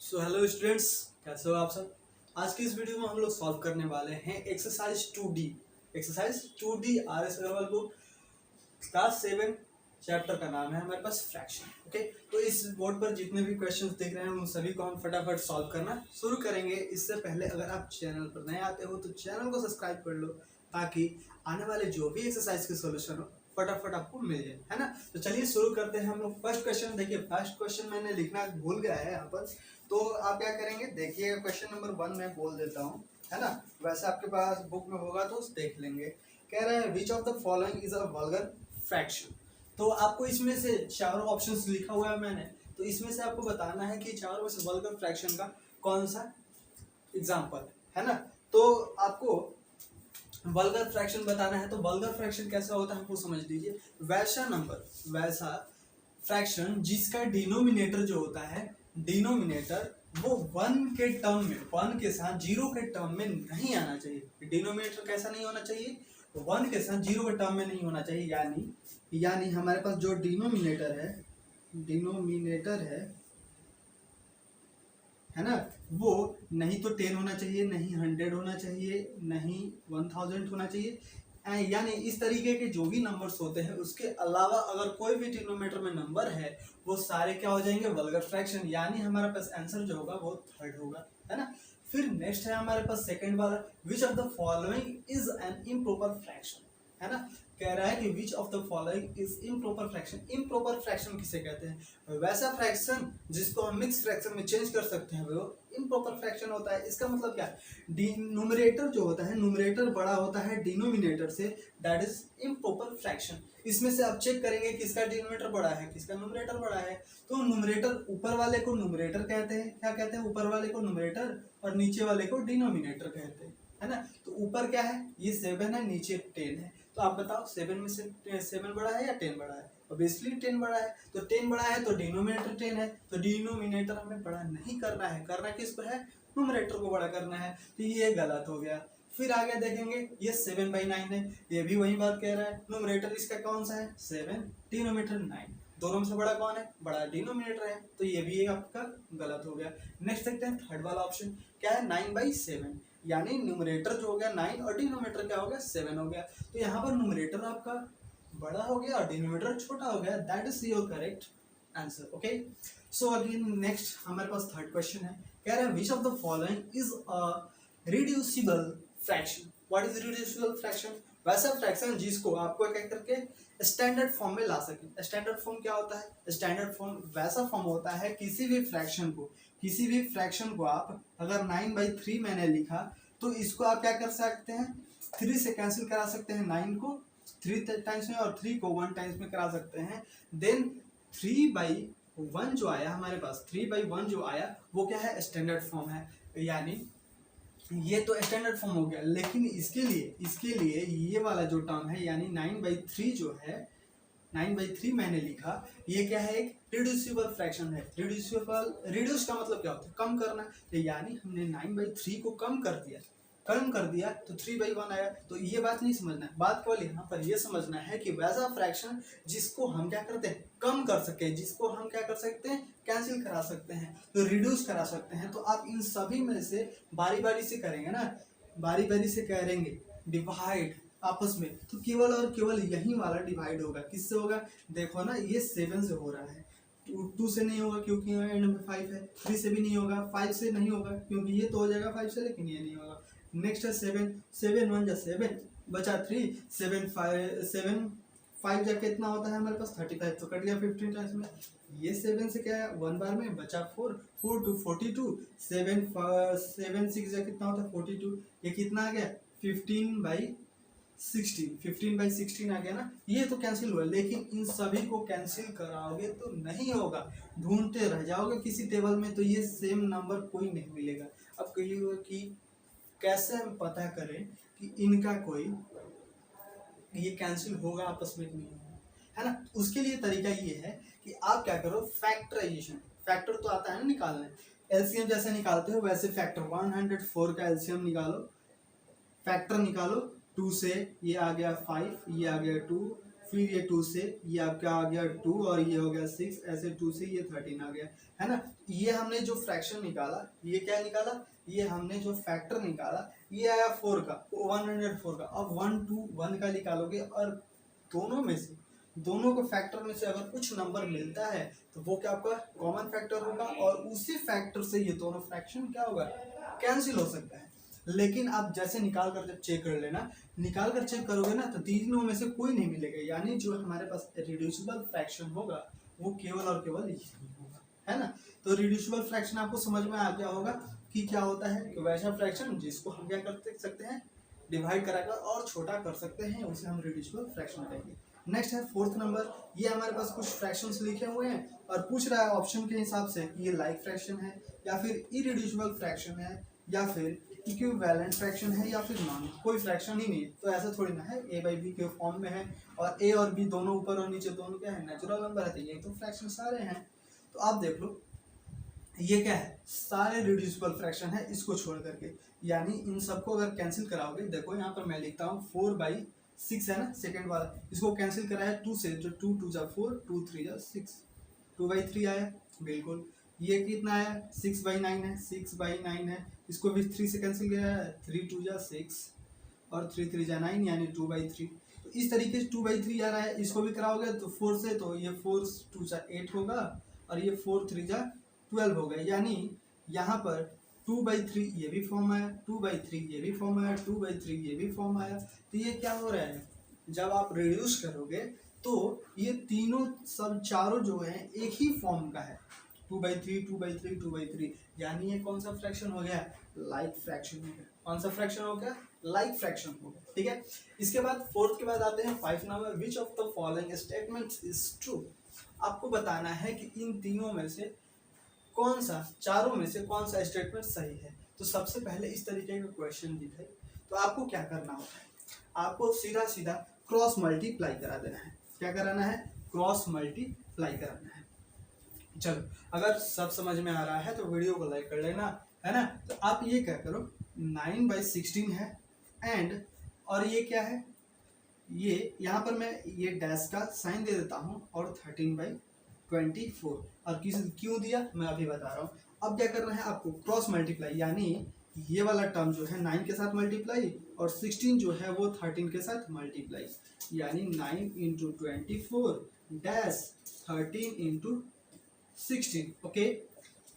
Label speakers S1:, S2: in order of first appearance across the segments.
S1: So hello students, कैसे हो आप सब। आज की इस वीडियो में हम लोग सॉल्व करने वाले हैं exercise 2D। Exercise 2D RS Agarwal book class 7 chapter का नाम है हमारे पास फ्रैक्शन। ओके, तो इस बोर्ड पर जितने भी क्वेश्चंस दिख रहे हैं उन सभी को हम फटाफट सॉल्व करना शुरू करेंगे। इससे पहले अगर आप चैनल पर नए आते हो तो चैनल को सब्सक्राइब कर लो ताकि आने वाले जो भी एक्सरसाइज के सॉल्यूशन हो फटाफट आपको मिल जाए, है ना। तो चलिए शुरू करते हैं हम लोग। फर्स्ट क्वेश्चन देखिए, फर्स्ट क्वेश्चन मैंने लिखना भूल गया है यहाँ पर, तो आप क्या करेंगे देखिए। क्वेश्चन नंबर 1 मैं बोल देता हूँ, है ना। वैसे आपके पास बुक में होगा तो देख लेंगे। कह रहा है which of the following is a vulgar fraction. तो आपको इसमें से चारों ऑप्शंस लिखा हुआ है मैंने, तो इसमें से आपको बताना है कि चारों में से वल्गर फ्रैक्शन का कौन सा एग्जाम्पल है ना। तो आपको वल्गर फ्रैक्शन बताना है। तो वल्गर फ्रैक्शन कैसा होता है आपको समझ लीजिए। वैसा नंबर, वैसा फ्रैक्शन जिसका डिनोमिनेटर जो होता है, डिनोमिनेटर वो 1 के टर्म में, 1 के साथ 0 के टर्म में नहीं आना चाहिए। डिनोमिनेटर कैसा नहीं होना चाहिए, 1 के साथ 0 के टर्म में नहीं होना चाहिए। यानी हमारे पास जो डिनोमिनेटर है ना, वो नहीं तो 10 होना चाहिए, नहीं 100 होना चाहिए, नहीं 1000 होना चाहिए। यानी इस तरीके के जो भी नंबर्स होते हैं उसके अलावा अगर कोई भी डिनोमिनेटर में नंबर है वो सारे क्या हो जाएंगे, वल्गर फ्रैक्शन। यानी हमारे पास आंसर जो होगा वो थर्ड होगा, है ना। फिर नेक्स्ट है हमारे पास सेकंड वाला, which of the following is an improper fraction, है ना। कह रहा है कि which of the following is improper fraction. Improper fraction किसे कहते हैं, वैसा फ्रैक्शन जिसको हम मिक्स फ्रैक्शन में चेंज कर सकते हैं वो इम्प्रॉपर फ्रैक्शन होता है। इसका मतलब क्या है, न्यूमरेटर जो होता है, न्यूमरेटर बड़ा होता है डिनोमिनेटर से, दैट इज इम्प्रॉपर फ्रैक्शन। इसमें से आप चेक करेंगे किसका डिनोमिनेटर बड़ा है, किसका न्यूमरेटर बड़ा है। तो न्यूमरेटर ऊपर वाले को न्यूमरेटर कहते हैं, क्या कहते हैं, ऊपर वाले को न्यूमरेटर और नीचे वाले को डिनोमिनेटर कहते हैं, है ना। तो ऊपर क्या है, ये 7 है, नीचे 10 है। तो आप बताओ 7 में से 7 बड़ा है या 10 बड़ा है। ऑब्वियसली 10 बड़ा है। तो 10 बड़ा है तो डिनोमिनेटर 10 है, तो डिनोमिनेटर हमें बड़ा नहीं करना है, करना किस पर है, न्यूमरेटर को बड़ा करना है। तो ये गलत हो गया। फिर आगे देखेंगे, ये 7/9 है, ये भी वही बात कह रहा है। न्यूमरेटर इसका कौन सा है, 7, डिनोमिनेटर 9, दोनों में से बड़ा कौन है, बड़ा डिनोमिनेटर है। तो ये भी आपका गलत हो गया। नेक्स्ट देखते हैं थर्ड वाला ऑप्शन, क्या है, 9/7, यानी न्यूमरेटर जो हो गया 9 और डिनोमिनेटर क्या हो गया, 7 हो गया। तो यहाँ पर न्यूमरेटर आपका बड़ा हो गया और डिनोमिनेटर छोटा हो गया। That is your correct answer. Okay, so again next हमारे पास थर्ड क्वेश्चन है। कह रहा है which of the following is a reducible fraction. What is reducible fraction, वैसा फ्रैक्शन जिसको आपको क्या करके स्टैंडर्ड फॉर्म में ला सके। स्टैंडर्ड फॉर्म क्या होता है, स्टैंडर्ड फॉर्म वैसा फॉर्म होता है किसी भी फ्रैक्शन को आप अगर 9/3 मैंने लिखा तो इसको आप क्या कर सकते हैं, 3 से कैंसिल करा सकते हैं। 9 को 3 टाइम्स में और 3 को 1 टाइम्स में करा सकते हैं। देन 3/1 जो आया हमारे पास, 3/1 जो आया वो क्या है, स्टैंडर्ड फॉर्म है। यानी ये तो स्टैंडर्ड फॉर्म हो गया, लेकिन इसके लिए ये वाला जो टर्म है यानी 9/3 जो है, 9/3 मैंने लिखा, ये क्या है, एक रिड्यूसिबल फ्रैक्शन है। रिड्यूस का मतलब क्या होता है, कम करना। तो यानी हमने 9/3 को कम कर दिया तो 3/1 आया। तो ये बात नहीं समझना है, बात केवल यहाँ पर ये समझना है कि वैसा फ्रैक्शन जिसको हम क्या करते हैं, कम कर सके, जिसको हम क्या कर सकते हैं, कैंसिल करा सकते हैं, तो रिड्यूस करा सकते हैं। तो आप इन सभी में से बारी बारी से करेंगे ना, बारी बारी से करेंगे डिवाइड आपस में, तो केवल और केवल यही वाला डिवाइड होगा। किससे होगा, देखो ना, ये 7 से हो रहा है, 2 से नहीं होगा क्योंकि एंड में 5 है, 3 से भी नहीं होगा, 5 से नहीं होगा क्योंकि ये तो हो जाएगा 5 से, लेकिन ये नहीं होगा। नेक्स्ट है 7, 7 1 जा 7 बचा 3, 7 5 जा कितना होता है हमारे पास 35, तो कट गया 15 टाइम्स में। ये 7 से क्या है, 1 बार में बचा 4, 4 2 42, 7 6 जा कितना होता है 42, ये कितना आ गया 15/16 आ गया ना। ये तो कैंसिल हुआ, लेकिन इन सभी को कैंसिल कराओगे तो नहीं होगा, ढूंढते रह जाओगे किसी टेबल में, तो ये सेम नंबर कोई नहीं मिलेगा। अब कहिएगा कि कैसे हम पता करें कि इनका कोई ये कैंसिल होगा आपस में कि नहीं होगा, है ना। उसके लिए तरीका ये है कि आप क्या करो, फैक्टराइजेशन, फैक्टर तो आता है ना निकालने, एलसीएम जैसे निकालते हो वैसे फैक्टर 104 का एलसीएम निकालो, फैक्टर निकालो। 2 से ये आ गया 5, ये आ गया 2, फिर ये 2 से ये आपका आ गया 2 और ये हो गया 6, ऐसे 2 से ये 13 आ गया, है ना। ये हमने जो फ्रैक्शन निकाला, ये क्या निकाला, ये हमने जो फैक्टर निकाला ये आया 4 का, 104 का। अब 1 2 1 का निकालोगे और दोनों में से, दोनों को फैक्टर में से अगर कुछ नंबर मिलता है तो वो क्या आपका कॉमन फैक्टर होगा, और उसी फैक्टर से ये दोनों फ्रैक्शन क्या होगा, कैंसिल हो सकता है। लेकिन आप जैसे निकाल कर जब चेक कर लेना, निकाल कर चेक करोगे ना तो तीनों में से कोई नहीं मिलेगा, यानी जो हमारे पास रिड्यूसिबल फ्रैक्शन होगा वो केवल और केवल यही होगा, है ना। तो रिड्यूसिबल फ्रैक्शन आपको समझ में आ गया होगा कि क्या होता है, कि वैसा फ्रैक्शन जिसको हम क्या कर सकते हैं, डिवाइड कराकर और छोटा कर सकते हैं, उसे हम रिड्यूसिबल फ्रैक्शन कहेंगे। नेक्स्ट है 4th नंबर। ये हमारे पास कुछ फ्रैक्शंस लिखे हुए हैं और पूछ रहा है ऑप्शन के हिसाब से कि ये लाइक फ्रैक्शन है या फिर इरिड्यूसिबल फ्रैक्शन है या फिर इक्विवेलेंट फ्रैक्शन है या फिर नॉन, कोई फ्रैक्शन ही नहीं है। तो ऐसा थोड़ी ना है, ए बाई बी के फॉर्म में है और ए और बी दोनों ऊपर और नीचे दोनों क्या है, नेचुरल नंबर है, तो ये तो फ्रैक्शन सारे हैं। तो आप देख लो ये क्या है, सारे रिड्यूसिबल फ्रैक्शन है इसको छोड़ करके, यानी इन सबको अगर कैंसिल कराओगे, देखो यहाँ पर मैं लिखता हूँ 4/6 है ना, सेकंड वाला, इसको कैंसिल करा है 2 से, जो 2 2 जा 4, 2 3 जा 6, 2/3 आया, बिल्कुल। ये कितना है, 6/9 है, 6/9 है, इसको भी 3 से कैंसिल किया है, 3 2 जा 6 और 3 3 जा 9, यानी 2/3। तो इस तरीके से 2/3 आ रहा है, इसको भी कराओगे तो 4 से, तो ये 4 2 जा 8 होगा और ये 4 3 जा 12 हो गया, यानी यहाँ पर 2/3 ये भी फॉर्म आया, 2/3 ये भी फॉर्म आया, 2/3 ये भी फॉर्म आया। तो ये क्या हो रहा है, जब आप रिड्यूस करोगे तो ये तीनों सब चारों जो है एक ही फॉर्म का है, 2/3 2/3 2/3, यानी ये कौन सा फ्रैक्शन हो गया, लाइक फ्रैक्शन हो गया। कौन सा फ्रैक्शन हो गया, लाइक फ्रैक्शन हो गया, ठीक है। इसके बाद 4th के बाद आते हैं 5 number. Which of the following statements is true. आपको बताना है कि इन तीनों में से कौन सा, चारों में से कौन सा स्टेटमेंट सही है। तो सबसे पहले इस तरीके का क्वेश्चन दिखे तो आपको क्या करना होता है, आपको सीधा सीधा क्रॉस मल्टीप्लाई करा देना है। क्या कराना है, क्रॉस मल्टीप्लाई कराना है। चलो अगर सब समझ में आ रहा है तो वीडियो को लाइक कर लेना, है ना। तो आप ये क्या करो, 9/16 है एंड, और ये क्या है, ये यहाँ पर मैं ये डैश का साइन दे देता हूँ और 13/24, और किस क्यों दिया मैं अभी बता रहा हूँ। अब क्या करना है आपको, क्रॉस मल्टीप्लाई, यानी ये वाला टर्म जो है 9 के साथ मल्टीप्लाई और 16 जो है वो 13 के साथ मल्टीप्लाई, यानी 9 × 24 डैश 13 × 16। ओके,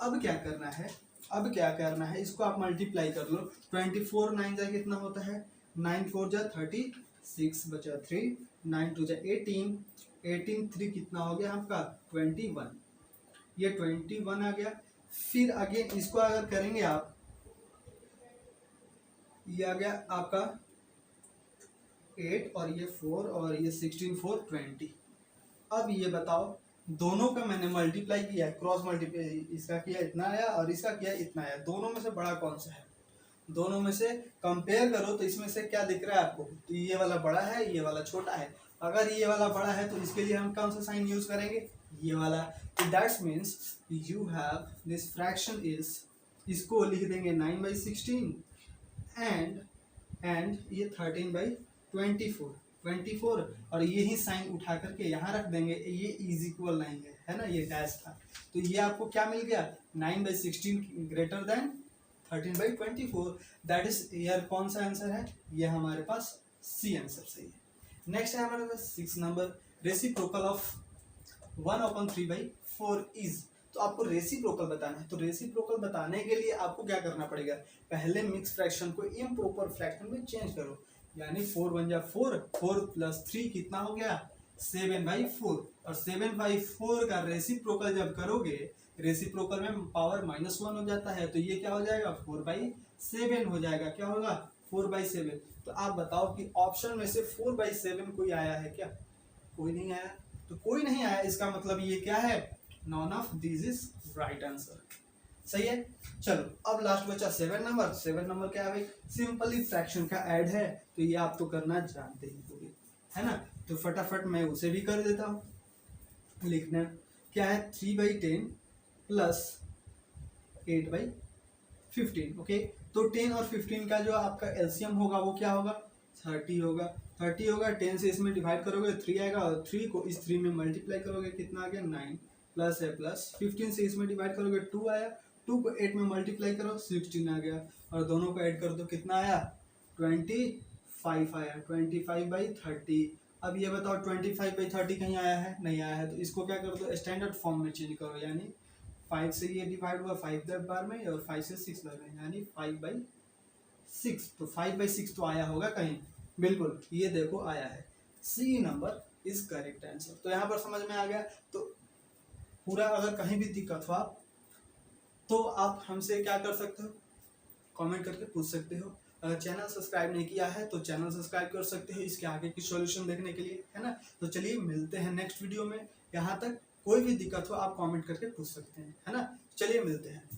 S1: अब क्या करना है, अब क्या करना है, इसको आप मल्टीप्लाई कर लो। 24 9 जा कितना होता है, 9 4 जा 36 बचा 3, 9 2 जा 18, 18 3 कितना हो गया आपका 21, ये 21 आ गया। फिर अगेन इसको अगर करेंगे आप, ये आ गया आपका 8 और ये 4 और ये 16 4 20। अब ये बताओ, दोनों का मैंने मल्टीप्लाई किया, क्रॉस मल्टीप्लाई, इसका किया इतना आया और इसका किया इतना आया, दोनों में से बड़ा कौन सा है, दोनों में से कंपेयर करो तो इसमें से क्या दिख रहा है आपको, तो ये वाला बड़ा है ये वाला छोटा है। अगर ये वाला बड़ा है तो इसके लिए हम कौन सा साइन यूज करेंगे, ये वाला। तो that's means you have this fraction is, इसको लिख देंगे 9/16 एंड ये 13/24 और यही साइन उठा करके यहाँ रख देंगे, ये इज इक्वल नहीं है ना, ये डैश था। तो ये आपको क्या मिल गया, 9/16 ग्रेटर देन 13/24, दैट इज यार कौन सा आंसर है, ये हमारे पास सी आंसर सही है। नेक्स्ट है हमारे पास 6 नंबर। Reciprocal of 1/3/4 is. तो आपको रेसिप्रोकल बताना है, तो रेसिप्रोकल बताने के लिए आपको क्या करना पड़ेगा, पहले मिक्स फ्रैक्शन को इम्प्रॉपर फ्रैक्शन में चेंज करो, यानी 4 1 जा 4, 4 + 3 कितना हो गया 7/4, और 7/4 का रेसिप्रोकल जब करोगे, रेसिप्रोकल में पावर -1 हो जाता है, तो ये क्या हो जाएगा 4/7 हो जाएगा, क्या होगा 4/7। तो आप बताओ कि ऑप्शन में से 4/7 कोई आया है क्या, कोई नहीं आया। तो कोई नहीं आया, इसका मतलब ये क्या है, none of this is right answer, सही है। चलो अब लास्ट बचा 7 नंबर। 7 नंबर क्या है भाई, सिंपली फ्रैक्शन का ऐड है, तो ये आप तो करना जानते ही होंगे, है ना। तो फटाफट मैं उसे भी कर देता हूँ, लिखना क्या है 3/10 + 8/15। ओके, तो 10 और 15 का जो आपका एलसीएम होगा वो क्या होगा 30 होगा, 30 होगा, 10 से इसमें डिवाइड करोगे 3 आएगा, और 3 को इस 3 में मल्टीप्लाई करोगे कितना आ गया 9 प्लस है प्लस, 15 से इसमें डिवाइड करोगे 2 आया, 2 को 8 में मल्टीप्लाई करो 16 आ गया, और दोनों को ऐड कर दो कितना आया 25 आया, 25/30। अब ये बताओ 25/30 कहीं आया है, नहीं आया है, तो इसको क्या कर दो स्टैंडर्ड फॉर्म में चेंज करो, यानी 5 से ये डिवाइड हुआ 5 बार में, और 5 से 6 बार में, यानी 5/6। तो 5/6 तो आया होगा कहीं, बिल्कुल ये देखो आया है, C number is correct answer. तो यहाँ पर समझ में आ गया। तो पूरा अगर कहीं भी दिक्कत हो आप, तो आप हमसे क्या कर सकते हो, कमेंट करके पूछ सकते हो। अगर चैनल सब्सक्राइब नहीं किया है तो चैनल सब्सक्राइब कर सकते हो इसके आगे की सॉल्यूशन देखने के लिए, है ना। तो चलिए मिलते हैं नेक्स्ट वीडियो में। यहाँ तक कोई भी दिक्कत हो आप कमेंट करके पूछ सकते हैं, है ना। चलिए मिलते हैं।